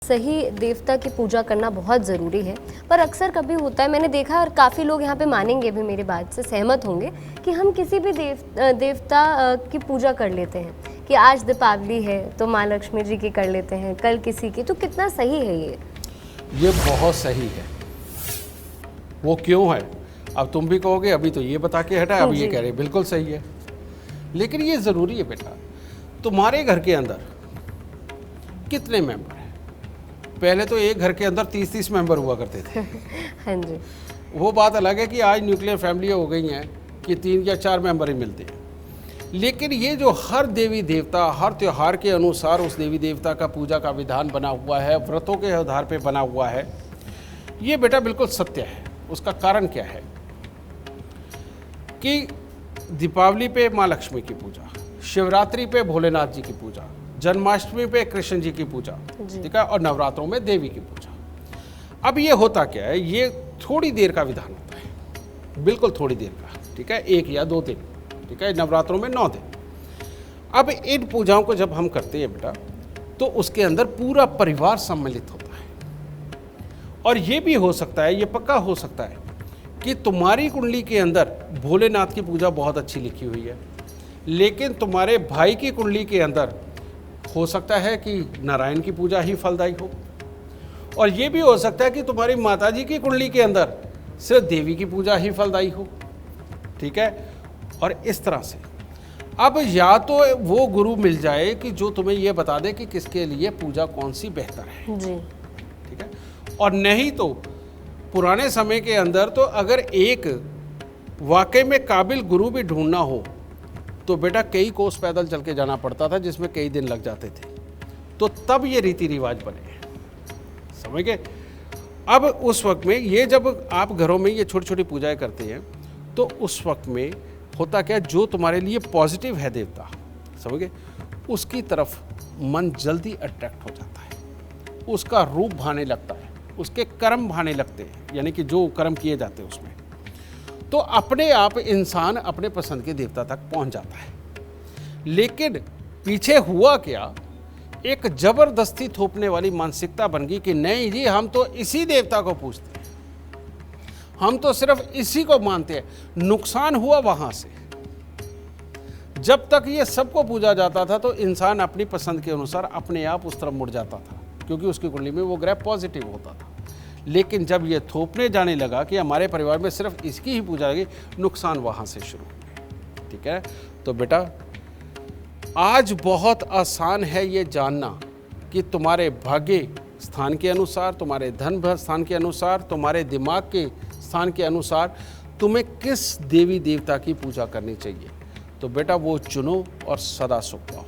सही देवता की पूजा करना बहुत ज़रूरी है, पर अक्सर कभी होता है, मैंने देखा और काफ़ी लोग यहाँ पे मानेंगे भी, मेरी बात से सहमत होंगे, कि हम किसी भी देवता की पूजा कर लेते हैं कि आज दीपावली है तो माँ लक्ष्मी जी की कर लेते हैं, कल किसी की। तो कितना सही है ये बहुत सही है। वो क्यों है अब तुम भी कहोगे, अभी तो ये बता के हटा, अब ये कह रहे बिल्कुल सही है, लेकिन ये ज़रूरी है बेटा। तुम्हारे घर के अंदर कितने मेंबर हैं? पहले तो एक घर के अंदर 30-30 मेंबर हुआ करते थे। हाँ जी। वो बात अलग है कि आज न्यूक्लियर फैमिलियाँ हो गई हैं कि 3 या 4 मेंबर ही मिलते हैं, लेकिन ये जो हर देवी देवता हर त्यौहार के अनुसार उस देवी देवता का पूजा का विधान बना हुआ है, व्रतों के आधार पे बना हुआ है, ये बेटा बिल्कुल सत्य है। उसका कारण क्या है कि दीपावली पे माँ लक्ष्मी की पूजा, शिवरात्रि पे भोलेनाथ जी की पूजा, जन्माष्टमी पे कृष्ण जी की पूजा, ठीक है, और नवरात्रों में देवी की पूजा। अब ये होता क्या है, ये थोड़ी देर का विधान होता है, बिल्कुल थोड़ी देर का, ठीक है, 1 या 2 दिन, ठीक है, नवरात्रों में 9 दिन। अब इन पूजाओं को जब हम करते हैं बेटा, तो उसके अंदर पूरा परिवार सम्मिलित होता है। और ये भी हो सकता है, ये पक्का हो सकता है कि तुम्हारी कुंडली के अंदर भोलेनाथ की पूजा बहुत अच्छी लिखी हुई है, लेकिन तुम्हारे भाई की कुंडली के अंदर हो सकता है कि नारायण की पूजा ही फलदायी हो, और ये भी हो सकता है कि तुम्हारी माताजी की कुंडली के अंदर सिर्फ देवी की पूजा ही फलदायी हो, ठीक है। और इस तरह से अब या तो वो गुरु मिल जाए कि जो तुम्हें ये बता दे कि किसके लिए पूजा कौन सी बेहतर है जी, ठीक है। और नहीं तो पुराने समय के अंदर तो अगर एक वाकई में काबिल गुरु भी ढूंढना हो तो बेटा कई कोस पैदल चल के जाना पड़ता था, जिसमें कई दिन लग जाते थे। तो तब ये रीति रिवाज बने, समझ गए। अब उस वक्त में ये जब आप घरों में ये छोटी छोटी पूजाएं करते हैं तो उस वक्त में होता क्या, जो तुम्हारे लिए पॉजिटिव है देवता, समझ गए, उसकी तरफ मन जल्दी अट्रैक्ट हो जाता है, उसका रूप भाने लगता है, उसके कर्म भाने लगते हैं, यानी कि जो कर्म किए जाते हैं उसमें, तो अपने आप इंसान अपने पसंद के देवता तक पहुंच जाता है। लेकिन पीछे हुआ क्या, एक जबरदस्ती थोपने वाली मानसिकता बन गई कि नहीं जी, हम तो इसी देवता को पूजते हैं, हम तो सिर्फ इसी को मानते हैं। नुकसान हुआ वहां से, जब तक ये सबको पूजा जाता था तो इंसान अपनी पसंद के अनुसार अपने आप उस तरफ मुड़ जाता था, क्योंकि उसकी कुंडली में वो ग्रह पॉजिटिव होता था। लेकिन जब ये थोपने जाने लगा कि हमारे परिवार में सिर्फ इसकी ही पूजा होगी, नुकसान वहाँ से शुरू हुए, ठीक है। तो बेटा आज बहुत आसान है ये जानना कि तुम्हारे भाग्य स्थान के अनुसार, तुम्हारे धन स्थान के अनुसार, तुम्हारे दिमाग के स्थान के अनुसार तुम्हें किस देवी देवता की पूजा करनी चाहिए। तो बेटा वो चुनो और सदा सुख पाओ।